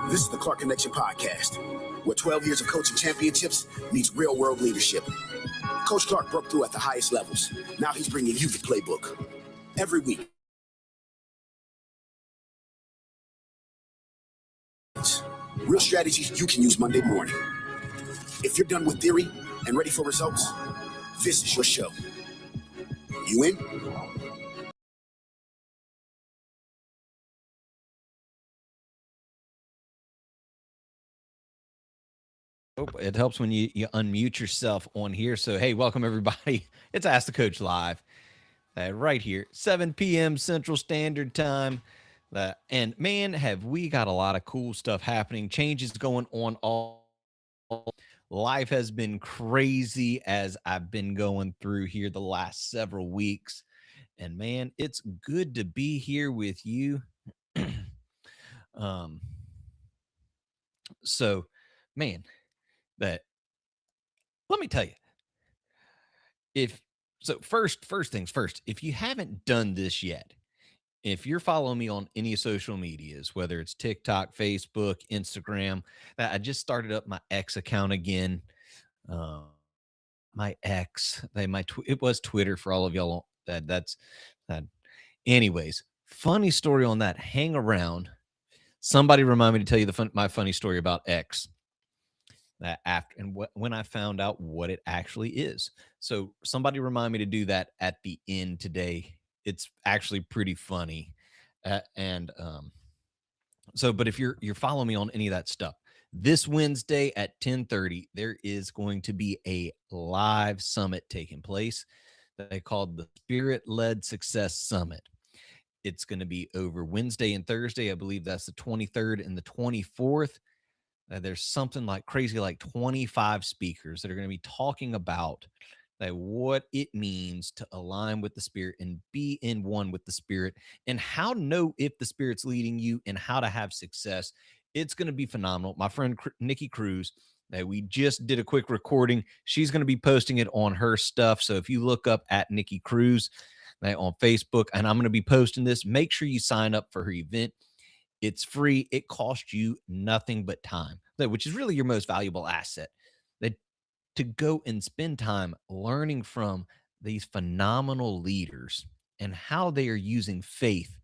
This is the Clark Connection Podcast, where 12 years of coaching championships meets real-world leadership. Coach Clark broke through at the highest levels. Now he's bringing you the playbook. Every week. Real strategies you can use Monday morning. If you're done with theory and ready for results, this is your show. You in? It helps when you unmute yourself on here. So, hey, welcome everybody. It's Ask the Coach Live right here, 7 p.m. Central Standard Time. And man, have we got a lot of cool stuff happening, changes going on all. Life has been crazy as I've been going through here the last several weeks. And man, it's good to be here with you. um, so, man, that let me tell you, if so first things first, if you haven't done this yet, if you're following me on any social medias, whether it's TikTok, Facebook, Instagram, I just started up my X account again. uh, my X, it was Twitter for all of y'all that's that. Anyways, funny story on that. Hang around. Somebody remind me to tell you my funny story about X. That after and when I found out what it actually is. So somebody remind me to do that at the end today. It's actually pretty funny. And so but if you're following me on any of that stuff, this Wednesday at 10:30 there is going to be a live summit taking place that they called the Spirit Led Success Summit. It's going to be over Wednesday and Thursday. I believe that's the 23rd and the 24th. There's something like crazy, like 25 speakers that are going to be talking about what it means to align with the Spirit and be in one with the Spirit, and how to know if the Spirit's leading you and how to have success. It's going to be phenomenal. My friend Nikki Cruz, we just did a quick recording. She's going to be posting it on her stuff. So if you look up at Nikki Cruz on Facebook, and I'm going to be posting this, make sure you sign up for her event. It's free. It costs you nothing but time, which is really your most valuable asset. That to go and spend time learning from these phenomenal leaders and how they are using faith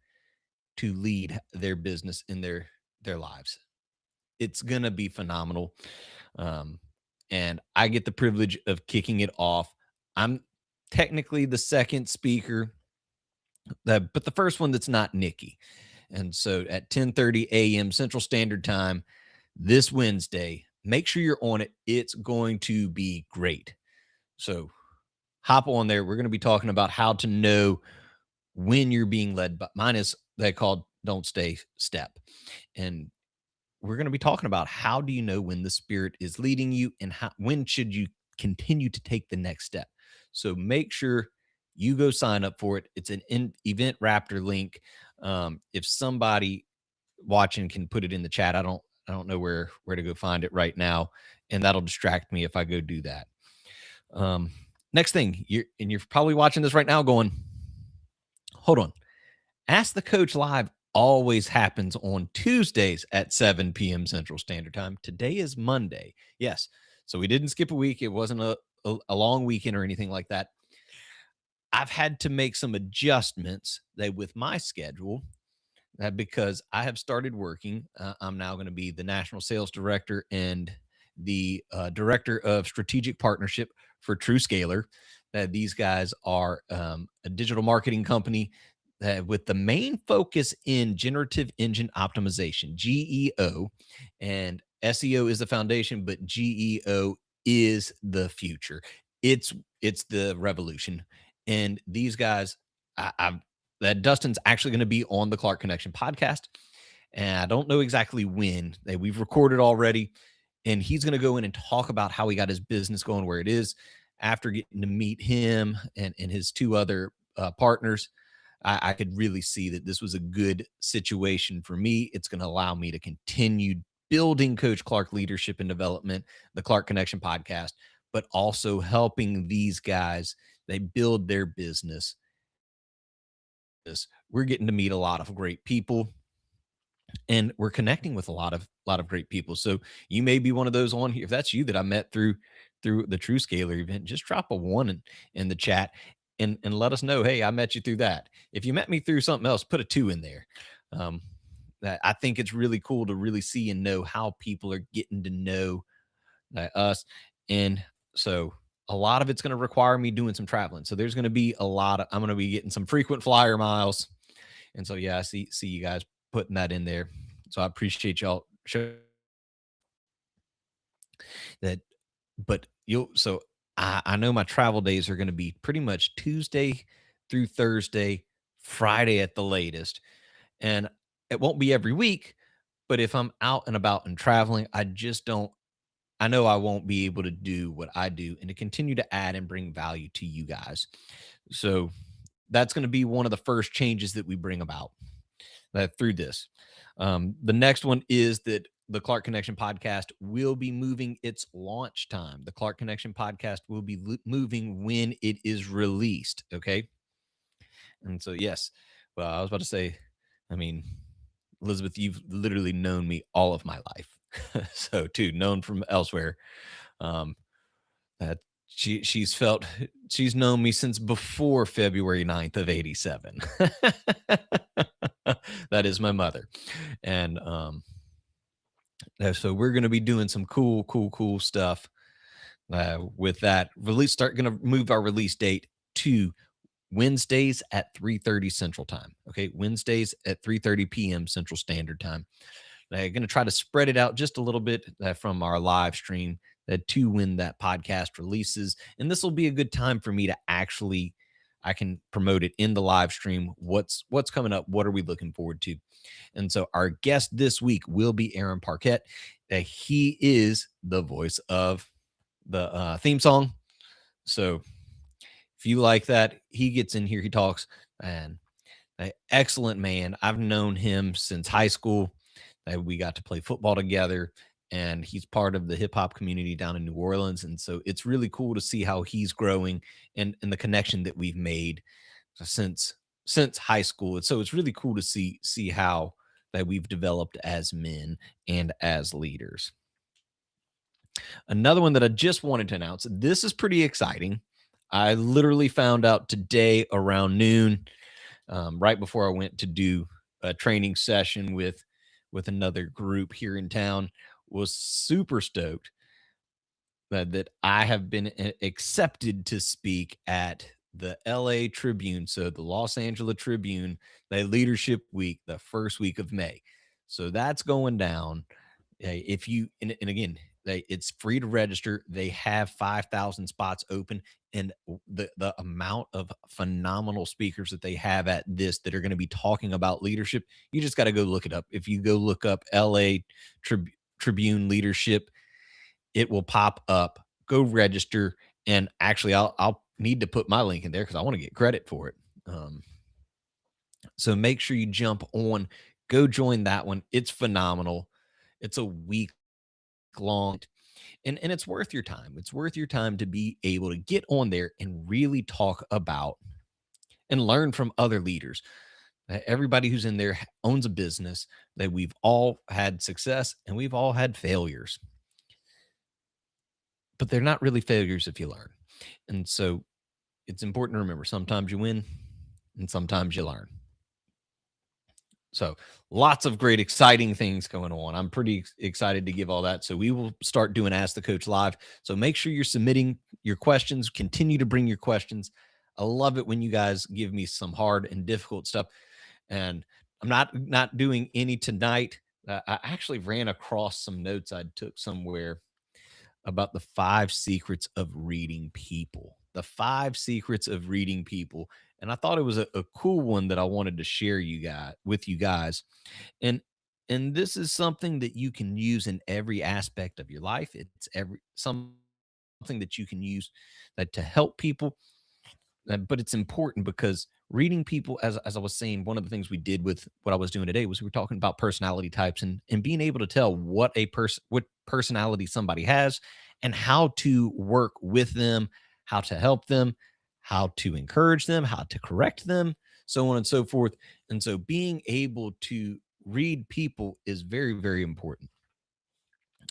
to lead their business in their lives. It's gonna be phenomenal. And I get the privilege of kicking it off. I'm technically the second speaker, but the first one that's not Nikki. And so at 10:30 a.m. Central Standard Time this Wednesday, make sure you're on it. It's going to be great. So hop on there. We're going to be talking about how to know when you're being led by. Mine is they called Don't Stay Step. And we're going to be talking about how do you know when the Spirit is leading you, and when should you continue to take the next step. So make sure you go sign up for it. It's an Event Raptor link. If somebody watching can put it in the chat, I don't know where to go find it right now, and that'll distract me if I go do that. Next thing, you're probably watching this right now going, hold on. Ask the Coach Live always happens on Tuesdays at 7 p.m. Central Standard Time. Today is Monday. Yes. So we didn't skip a week. It wasn't a long weekend or anything like that. I've had to make some adjustments with my schedule because I have started working. I'm now going to be the national sales director and the director of strategic partnership for TrueScaler. These guys are a digital marketing company with the main focus in generative engine optimization, GEO, and SEO is the foundation, but GEO is the future. It's the revolution. And these guys, that Dustin's actually going to be on the Clark Connection podcast. And I don't know exactly when. We've recorded already. And he's going to go in and talk about how he got his business going where it is after getting to meet him and his two other partners. I could really see that this was a good situation for me. It's going to allow me to continue building Coach Clark leadership and development, the Clark Connection podcast, but also helping these guys. They build their business. We're getting to meet a lot of great people. and we're connecting with a lot of great people. So you may be one of those on here. If that's you that I met through the True Scalar event, just drop a one in the chat and let us know. Hey, I met you through that. If you met me through something else, put a two in there. Um, that I think it's really cool to really see and know how people are getting to know us. And so a lot of it's going to require me doing some traveling. So there's going to be I'm going to be getting some frequent flyer miles. And so, yeah, I see you guys putting that in there. So I appreciate y'all show that. But I know my travel days are going to be pretty much Tuesday through Thursday, Friday at the latest. And it won't be every week, but if I'm out and about and traveling, I know I won't be able to do what I do and to continue to add and bring value to you guys. So that's going to be one of the first changes that we bring about through this. The next one is that the Clark Connection podcast will be moving its launch time. The Clark Connection podcast will be moving when it is released. Okay. And so, yes, well, I was about to say, I mean, Elizabeth, you've literally known me all of my life. So, too, known from elsewhere. Um, that she's known me since before February 9th of 87. That is my mother. And so we're going to be doing some cool stuff with that release. Going to move our release date to Wednesdays at 3:30 Central Time. Okay, Wednesdays at 3:30 p.m. Central Standard Time. They're going to try to spread it out just a little bit from our live stream to when that podcast releases. And this will be a good time for me to I can promote it in the live stream. What's coming up? What are we looking forward to? And so our guest this week will be Aaron Parkett. He is the voice of the theme song. So if you like that, he gets in here, he talks, and an excellent man. I've known him since high school. We got to play football together, and he's part of the hip hop community down in New Orleans. And so it's really cool to see how he's growing and the connection that we've made since high school. And so it's really cool to see how that we've developed as men and as leaders. Another one that I just wanted to announce. This is pretty exciting. I literally found out today around noon, right before I went to do a training session with another group here in town. Was super stoked that I have been accepted to speak at the LA Tribune, so the Los Angeles Tribune, the Leadership Week, the first week of May. So that's going down. If you and again, it's free to register. They have 5,000 spots open, and the amount of phenomenal speakers that they have at this that are going to be talking about leadership, you just got to go look it up. If you go look up LA Tribune Leadership, it will pop up. Go register, and actually, I'll need to put my link in there because I want to get credit for it. So make sure you jump on, go join that one. It's phenomenal. It's a week long, and it's worth your time. It's worth your time to be able to get on there and really talk about and learn from other leaders. Everybody who's in there owns a business, that we've all had success and we've all had failures, but they're not really failures if you learn. And so it's important to remember, sometimes you win and sometimes you learn. So lots of great, exciting things going on. I'm pretty excited to give all that. So we will start doing Ask the Coach Live. So make sure you're submitting your questions. Continue to bring your questions. I love it when you guys give me some hard and difficult stuff. And I'm not doing any tonight. I actually ran across some notes I took somewhere about the 5 secrets of reading people. The 5 secrets of reading people. And I thought it was a cool one that I wanted to share with you guys. And this is something that you can use in every aspect of your life. It's something that you can use that to help people. But it's important because reading people, as I was saying, one of the things we did with what I was doing today was we were talking about personality types and being able to tell what personality somebody has and how to work with them, how to help them, how to encourage them, how to correct them, so on and so forth. And so being able to read people is very, very important.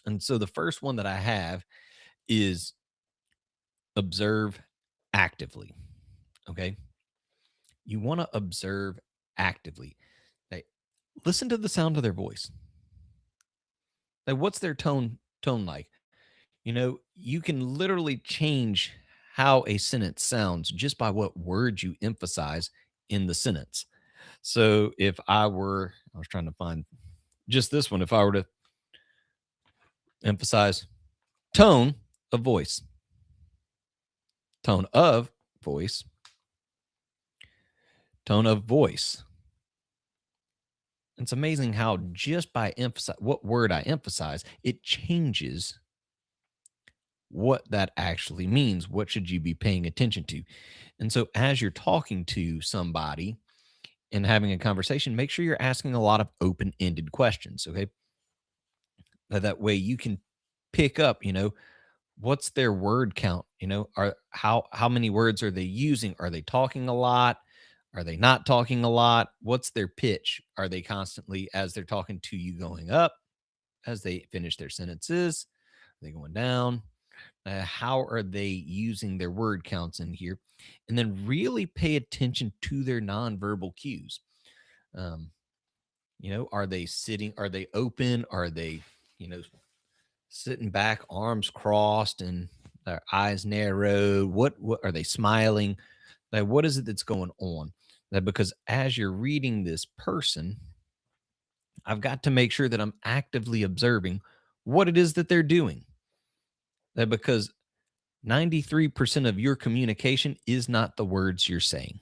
And so the first one that I have is observe actively. Okay. You want to observe actively. Like, listen to the sound of their voice. Like, what's their tone like? You can literally change how a sentence sounds just by what words you emphasize in the sentence. So if I was trying to find just this one, if I were to emphasize tone of voice, tone of voice, tone of voice. It's amazing how just by emphasize what word I emphasize, it changes what that actually means. What should you be paying attention to? And so as you're talking to somebody and having a conversation, make sure you're asking a lot of open-ended questions. Okay. That way you can pick up, what's their word count? Are how many words are they using? Are they talking a lot? Are they not talking a lot? What's their pitch? Are they constantly, as they're talking to you, going up? As they finish their sentences, are they going down? How are they using their word counts in here? And then really pay attention to their nonverbal cues. Um, are they sitting? Are they open? Are they, you know, sitting back, arms crossed, and their eyes narrowed? What are they smiling? Like, what is it that's going on? That because as you're reading this person, I've got to make sure that I'm actively observing what it is that they're doing. That because 93% of your communication is not the words you're saying.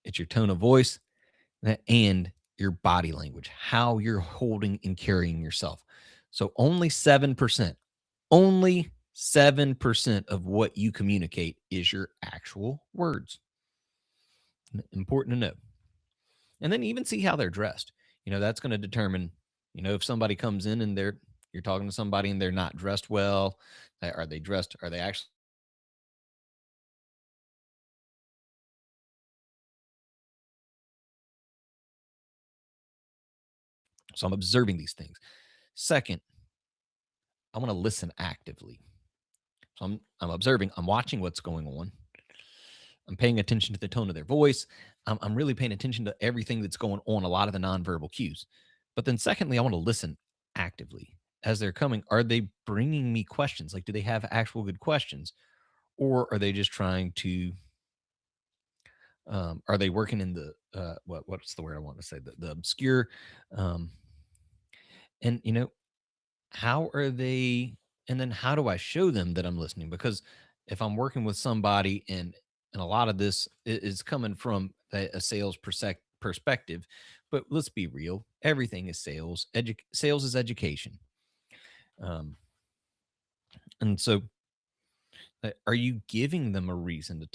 It's your tone of voice and your body language, how you're holding and carrying yourself. So only 7% of what you communicate is your actual words. Important to know. And then even see how they're dressed. That's going to determine, if somebody comes in and you're talking to somebody and they're not dressed well, are they dressed? Are they actually? So I'm observing these things. Second, I want to listen actively. So I'm observing, I'm watching what's going on. I'm paying attention to the tone of their voice. I'm really paying attention to everything that's going on, a lot of the nonverbal cues. But then, secondly, I want to listen actively as they're coming. Are they bringing me questions? Like, do they have actual good questions? Or are they just trying to, are they working in the, what's the word I want to say? The obscure, um, and, how are they, and then how do I show them that I'm listening? Because if I'm working with somebody and a lot of this is coming from a sales perspective, but let's be real, everything is sales. Sales is education. um and so are you giving them a reason to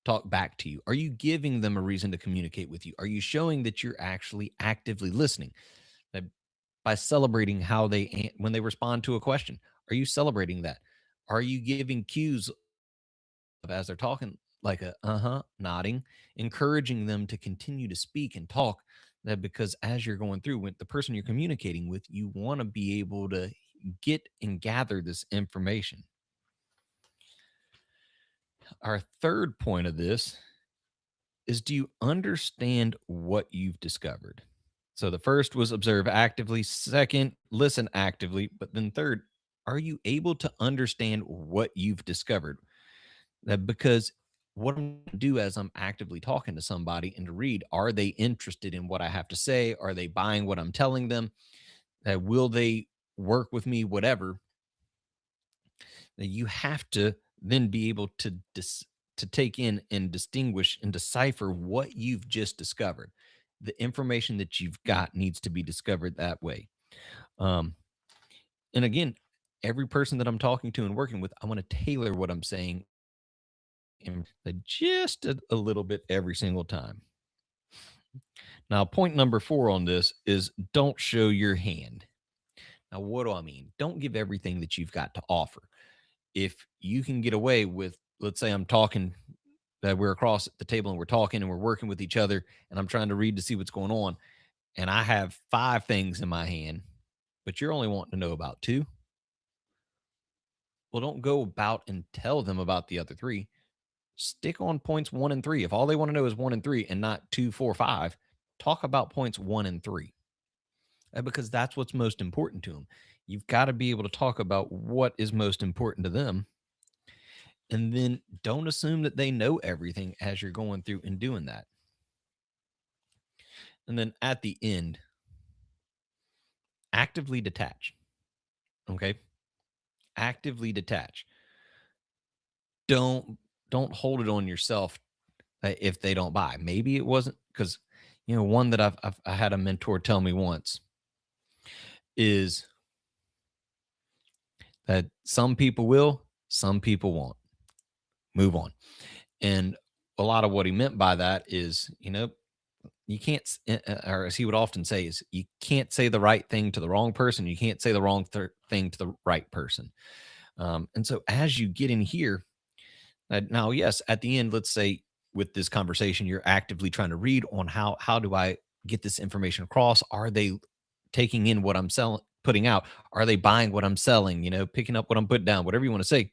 talk back to you? Are you giving them a reason to communicate with you? Are you showing that you're actually actively listening? That by celebrating how when they respond to a question, are you celebrating that? Are you giving cues as they're talking, like a nodding, encouraging them to continue to speak and talk? That because as you're going through with the person you're communicating with, you want to be able to get and gather this information. Our third point of this is, do you understand what you've discovered? So the first was observe actively, second, listen actively, but then third, are you able to understand what you've discovered? That because what I'm going to do as I'm actively talking to somebody and to read, are they interested in what I have to say? Are they buying what I'm telling them? Will they work with me? Whatever. That you have to then be able to to take in and distinguish and decipher what you've just discovered. The information that you've got needs to be discovered that way. Um, and again, every person that I'm talking to and working with, I want to tailor what I'm saying and just a little bit every single time. Now, point number 4 on this is don't show your hand. Now, what do I mean? Don't give everything that you've got to offer. If you can get away with, let's say I'm talking that we're across the table and we're talking and we're working with each other, and I'm trying to read to see what's going on, and I have 5 things in my hand, but you're only wanting to know about 2. Well, don't go about and tell them about the other 3. Stick on points 1 and 3. If all they want to know is 1 and 3 and not 2, 4, 5, talk about points 1 and 3. Because that's what's most important to them. You've got to be able to talk about what is most important to them. And then don't assume that they know everything as you're going through and doing that. And then at the end, actively detach. Okay? Actively detach. Don't hold it on yourself if they don't buy. Maybe it wasn't because one that I had a mentor tell me once is that some people will, some people won't. Move on. And a lot of what he meant by that is, you can't, or as he would often say, is you can't say the right thing to the wrong person. You can't say the wrong thing to the right person. And so as you get in here, now, yes, at the end, let's say with this conversation, you're actively trying to read on how do I get this information across? Are they taking in what I'm selling, putting out? Are they buying what I'm selling? Picking up what I'm putting down, whatever you want to say.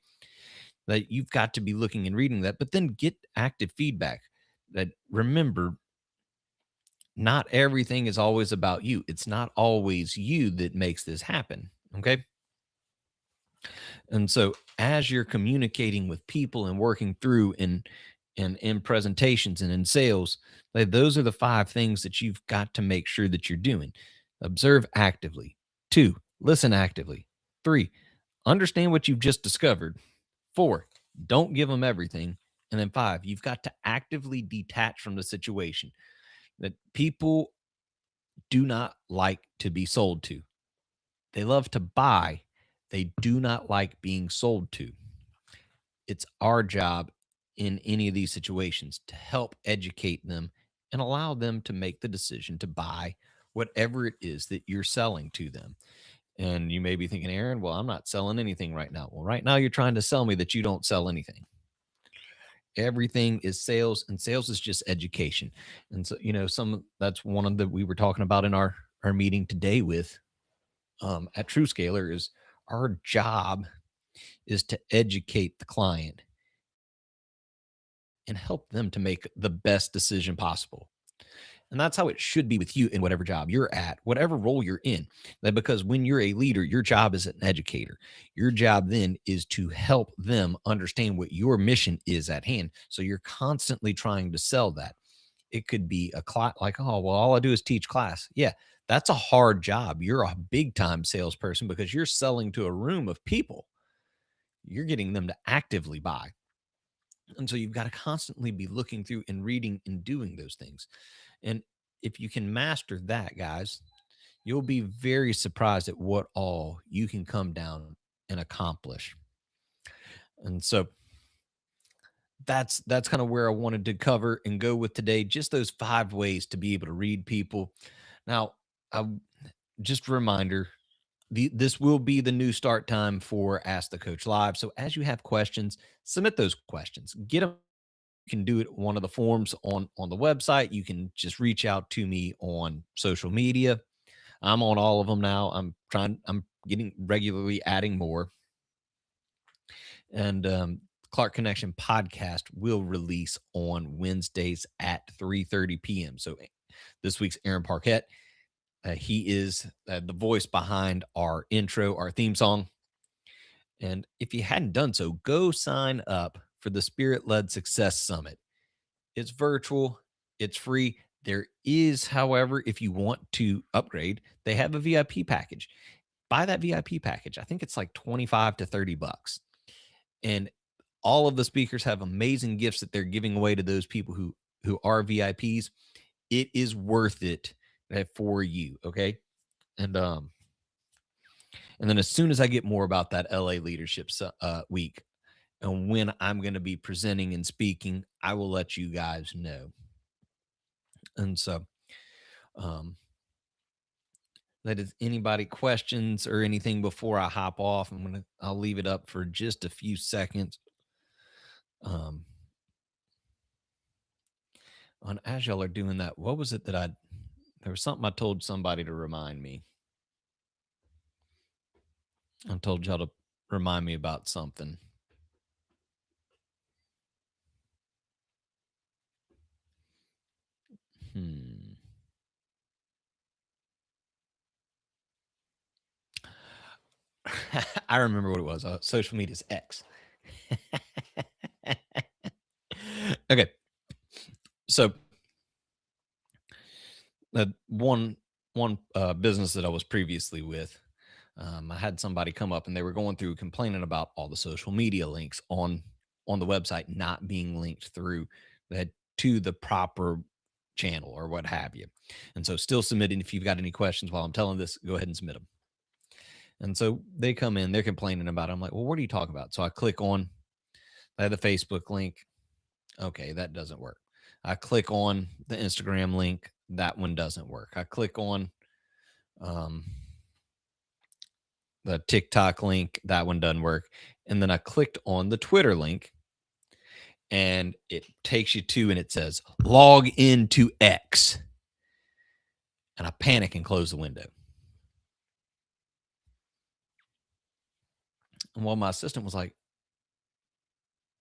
That you've got to be looking and reading that, but then get active feedback. That remember, not everything is always about you. It's not always you that makes this happen. Okay. And so as you're communicating with people and working through in presentations and in sales, those are the 5 things that you've got to make sure that you're doing. Observe actively. 2, listen actively. 3, understand what you've just discovered. 4, don't give them everything. And then 5, you've got to actively detach from the situation. That people do not like to be sold to. They love to buy. They do not like being sold to. It's our job in any of these situations to help educate them and allow them to make the decision to buy whatever it is that you're selling to them. And you may be thinking, Aaron, well, I'm not selling anything right now. Well, right now you're trying to sell me that you don't sell anything. Everything is sales, and sales is just education. And so, that's one of the we were talking about in our meeting today with at TrueScaler is our job is to educate the client and help them to make the best decision possible. And that's how it should be with you in whatever job you're at, whatever role you're in. That because when you're a leader, your job is an educator. Your job then is to help them understand what your mission is at hand. So you're constantly trying to sell that. It could be a class like, oh, well, all I do is teach class. Yeah, that's a hard job. You're a big time salesperson because you're selling to a room of people. You're getting them to actively buy. And so you've got to constantly be looking through and reading and doing those things. And if you can master that, guys, you'll be very surprised at what all you can come down and accomplish. And so that's kind of where I wanted to cover and go with today. Just those 5 ways to be able to read people. Now, just a reminder, this will be the new start time for Ask the Coach Live. So as you have questions, submit those questions. Get them. You can do it one of the forms on the website. You can just reach out to me on social media. I'm on all of them now. I'm getting regularly adding more. And Clark Connection podcast will release on Wednesdays at 3:30 p.m. So this week's Aaron Parquette, he is the voice behind our intro, our theme song. And if you hadn't done so, go sign up for the Spirit Led Success Summit. It's virtual, it's free. There is, however, if you want to upgrade, they have a VIP package. Buy that VIP package. I think it's like 25 to 30 bucks. And all of the speakers have amazing gifts that they're giving away to those people who are VIPs. It is worth it for you, okay? And then as soon as I get more about that LA Leadership Week and when I'm going to be presenting and speaking, I will let you guys know. And so, that is anybody questions or anything before I hop off. I'll leave it up for just a few seconds. as y'all are doing that, what was it that there was something I told somebody to remind me. I told y'all to remind me about something. I remember what it was. Social media is X. Okay. So one business that I was previously with, I had somebody come up and they were going through complaining about all the social media links on the website not being linked through that to the proper channel or what have you. And so still submitting. If you've got any questions while I'm telling this, go ahead and submit them. And so they come in, they're complaining about it. I'm like, well, what are you talking about? So I click on the Facebook link. Okay, that doesn't work. I click on the Instagram link. That one doesn't work. I click on the TikTok link. That one doesn't work. And then I clicked on the Twitter link and it takes you to, and it says log into X. And I panic and close the window. And while my assistant was like,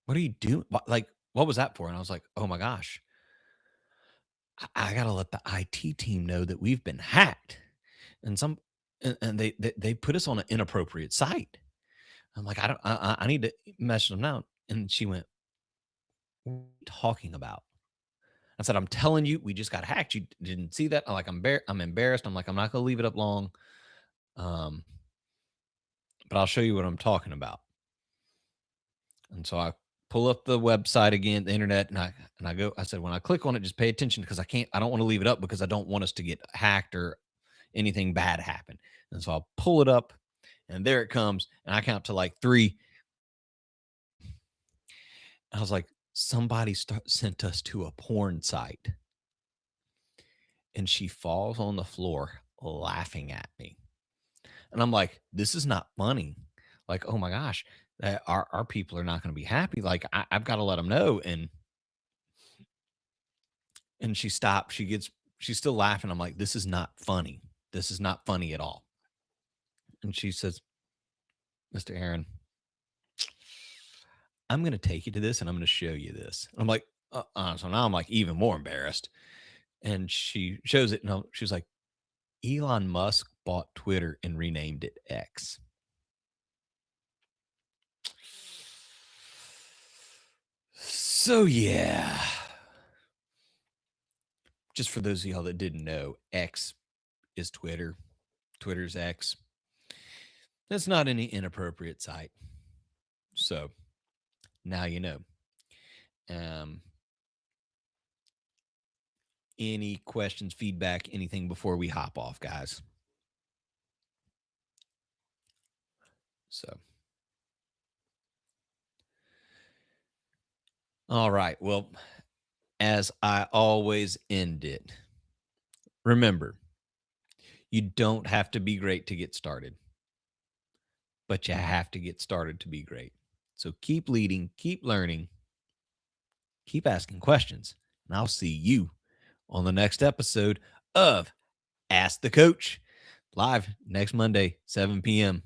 what are you doing? Like, what was that for? And I was like, oh my gosh, I got to let the IT team know that we've been hacked. And they put us on an inappropriate site. I'm like, I need to message them now. And she went, what are you talking about? I said, I'm telling you, we just got hacked. You didn't see that. I'm embarrassed. I'm like, I'm not going to leave it up long. But I'll show you what I'm talking about. And so I pull up the website again, the internet, and I said, when I click on it, just pay attention because I don't want to leave it up because I don't want us to get hacked or anything bad happen. And so I'll pull it up and there it comes. And I count to like 3. I was like, somebody sent us to a porn site. And she falls on the floor laughing at me. And I'm like, this is not funny. Like, oh my gosh, our people are not going to be happy. Like, I've got to let them know. And she stopped. She's still laughing. I'm like, this is not funny. This is not funny at all. And she says, Mr. Aaron, I'm going to take you to this and I'm going to show you this. And I'm like, so now I'm like even more embarrassed. And she shows it. And she's like, Elon Musk bought Twitter and renamed it X. So yeah. Just for those of y'all that didn't know, X is Twitter. Twitter's X. That's not any inappropriate site. So now you know. Any questions, feedback, anything before we hop off, guys? So. All right. Well, as I always end it, remember, you don't have to be great to get started, but you have to get started to be great. So keep leading, keep learning, keep asking questions, and I'll see you on the next episode of Ask the Coach, live next Monday, 7 p.m.